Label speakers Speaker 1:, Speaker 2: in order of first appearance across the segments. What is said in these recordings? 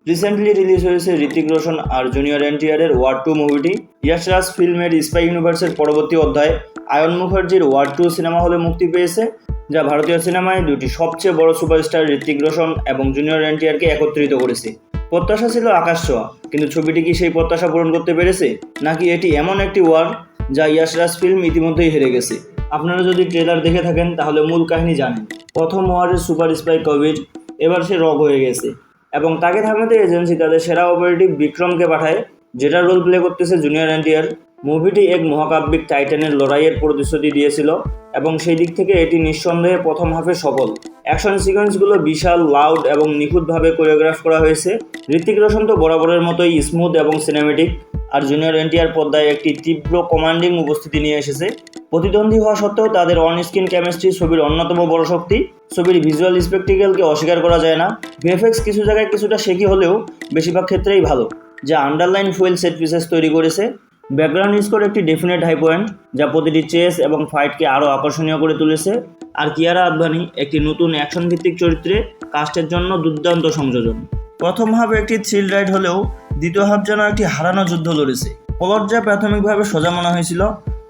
Speaker 1: Recently release হয়েছে ঋতিক রোশন আর junior এনটিআরের war 2 মুভিটি। ইয়াশ রাজ ফিল্মের স্পাই ইউনিভার্সের পরবর্তী অধ্যায় আয়ন মুখার্জির ওয়ার 2 সিনেমা হলে মুক্তি পেয়েছে, যা ভারতীয় সিনেমায় দুটি সবচেয়ে বড় সুপারস্টার ঋতিক রোশন এবং জুনিয়র এনটিআরকে একত্রিত করেছে। প্রত্যাশা ছিল আকাশ ছোঁয়া, কিন্তু ছবিটি কি সেই প্রত্যাশা পূরণ করতে পেরেছে, নাকি এটি এমন একটি ওয়ার যা ইয়াশ রাজ ফিল্ম ইতিমধ্যেই হেরে গেছে? আপনারা যদি ট্রেলার দেখে থাকেন তাহলে মূল কাহিনী জানেন। প্রথম ওয়ারের সুপার স্পাই কবির এবার সে রগ হয়ে গেছে এবং তাকে থামাতে এজেন্সি তাদের সেরা অপারেটিভ বিক্রমকে পাঠায়, যেটা রোল প্লে করতেছে জুনিয়র এনটিআর। মুভিটি এক মহাকাব্যিক টাইটানের লড়াইয়ের প্রতিশ্রুতি দিয়েছিল এবং সেই দিক থেকে এটি নিঃসন্দেহে প্রথম হাফে সফল। অ্যাকশন সিকোয়েন্সগুলো বিশাল, লাউড এবং নিখুঁতভাবে কোরিওগ্রাফ করা হয়েছে। ঋতিক রোশন তো বরাবরের মতোই স্মুথ এবং সিনেমেটিক, আর জুনিয়র এনটিআর পর্দায় একটি তীব্র কমান্ডিং উপস্থিতি নিয়ে এসেছে। প্রতিদ্বন্দ্বী হওয়া সত্ত্বেও তাদের অন স্ক্রিন কেমিস্ট্রি ছবির অন্যতম বড় শক্তি। ছবির ভিজুয়াল স্পেকটিক্যালকে অস্বীকার করা যায় না। ভিএফএক্স কিছু জায়গায় কিছুটা শেকি হলেও বেশিরভাগ ক্ষেত্রেই ভালো, যা আন্ডারলাইন ফুয়েল সেট পিসেস তৈরি করেছে। ব্যাকগ্রাউন্ড স্কোর একটি ডেফিনেট হাই পয়েন্ট, যা প্রতিটি চেস এবং ফাইটকে আরও আকর্ষণীয় করে তুলেছে। আর কিয়ারা আদভানি একটি নতুন অ্যাকশন ভিত্তিক চরিত্রে কাস্টের জন্য দুর্দান্ত সংযোজন। প্রথম হাফ একটি থ্রিল রাইড হলেও দ্বিতীয় হাফ যেন একটি হারানো যুদ্ধ লড়েছে। প্লট যা প্রাথমিকভাবে সোজা মনে হয়েছিল,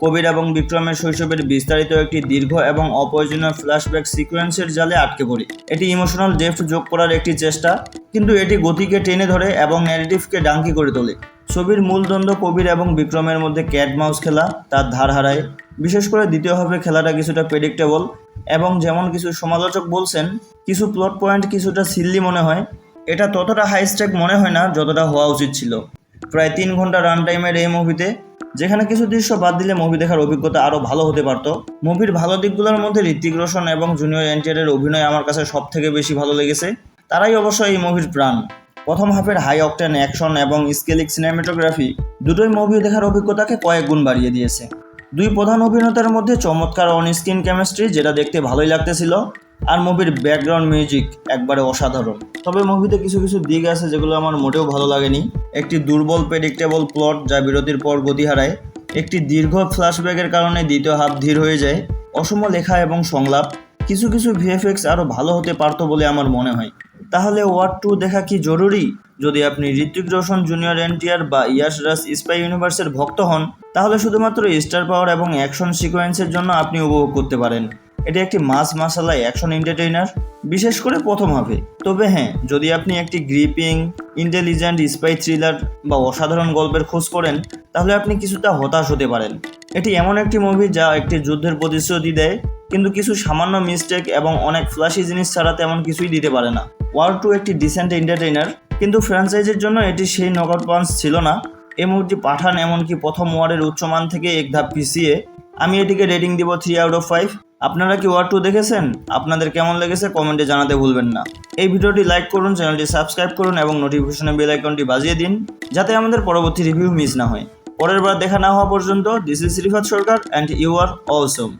Speaker 1: কবির এবং বিক্রমের শৈশবের বিস্তারিত একটি দীর্ঘ এবং অপ্রয়োজনীয় ফ্ল্যাশব্যাক সিকোয়েন্সের জালে আটকে পড়ে। এটি ইমোশনাল ডেপথ যোগ করার একটি চেষ্টা, কিন্তু এটি গতিকে টেনে ধরে এবং ন্যারেটিভকে ডাঙ্কি করে তোলে। ছবির মূল দ্বন্দ্ব কবির এবং বিক্রমের মধ্যে ক্যাট মাউস খেলা তার ধার হারায়। বিশেষ করে দ্বিতীয় হাফে খেলাটা কিছুটা প্রেডিক্টেবল এবং যেমন কিছু সমালোচক বলছেন, কিছু প্লট পয়েন্ট কিছুটা সিল্লি মনে হয়। এটা ততটা হাই স্টেক মনে হয় না যতটা হওয়া উচিত ছিল। প্রায় 3 ঘন্টা রান টাইমের এই মুভিতে, যেখানে কিছু দৃশ্য বাদ দিলে মুভি দেখার অভিজ্ঞতা আরও ভালো হতে পারত। মুভির ভালো দিকগুলোর মধ্যে ঋতিক রোশন এবং জুনিয়র এনটিআরের অভিনয় আমার কাছে সব থেকে বেশি ভালো লেগেছে। তারাই অবশ্য এই মুভির প্রাণ। প্রথম হাফের হাই অকটেন অ্যাকশন এবং স্কেলিক সিনেমাটোগ্রাফি দুটোই মুভি দেখার অভিজ্ঞতাকে কয়েক গুণ বাড়িয়ে দিয়েছে। দুই প্রধান অভিনেতার মধ্যে চমৎকার অন স্ক্রিন কেমিস্ট্রি, যেটা দেখতে ভালোই লাগতেছিল। আর মুভির ব্যাকগ্রাউন্ড মিউজিক একবারে অসাধারণ। তবে মুভিতে কিছু কিছু দিক আছে যেগুলো আমার মোটেও ভালো লাগেনি। একটি দুর্বল প্রেডিক্টেবল প্লট যা বিরতির পর গতি হারায়। একটি দীর্ঘ ফ্ল্যাশব্যাকের কারণে দ্বিতীয় হাফ ধীর হয়ে যায়। অসম লেখা এবং সংলাপ। কিছু কিছু ভিএফএক্স আরও ভালো হতে পারতো বলে আমার মনে হয়। তাহলে ওয়ার 2 দেখা কি জরুরি? যদি আপনি ঋতিক রোশন, জুনিয়র এনটিআর বা ইয়াশ রাজ স্পাই ইউনিভার্সের ভক্ত হন, তাহলে শুধুমাত্র স্টার পাওয়ার এবং অ্যাকশন সিকোয়েন্সের জন্য আপনি উপভোগ করতে পারেন। এটি একটি মাস মাসালায় অ্যাকশন এন্টারটেইনার, বিশেষ করে প্রথম হাফে। তবে হ্যাঁ, যদি আপনি একটি গ্রিপিং, ইন্টেলিজেন্ট স্পাই থ্রিলার বা অসাধারণ গল্পের খোঁজ করেন, তাহলে আপনি কিছুটা হতাশ হতে পারেন। এটি এমন একটি মুভি যা একটি যুদ্ধের প্রতিশ্রুতি দেয়, কিন্তু কিছু সামান্য মিস্টেক এবং অনেক ফ্ল্যাশি জিনিস ছাড়া তেমন কিছুই দিতে পারে না। ওয়ার 2 একটি ডিসেন্ট এন্টারটেইনার, কিন্তু ফ্র্যাঞ্চাইজির জন্য এটি সেই নকআউট পাঞ্চ ছিল না। এই মুভিটি পাঠান এমনকি প্রথম ওয়ারের উচ্চমান থেকে এক ধাপ পিছিয়ে। আমি এটিকে রেটিং দিব 3/5। আপনারা কি ওয়ার 2 দেখেছেন? আপনাদের কেমন লেগেছে কমেন্টে জানাতে ভুলবেন না। এই ভিডিওটি লাইক করুন, চ্যানেলটি সাবস্ক্রাইব করুন এবং নোটিফিকেশনের বেল আইকনটি বাজিয়ে দিন, যাতে আমাদের পরবর্তী রিভিউ মিস না হয়। পরের বার দেখা না হওয়া পর্যন্ত, this is Rifat Sarkar and you are Assam.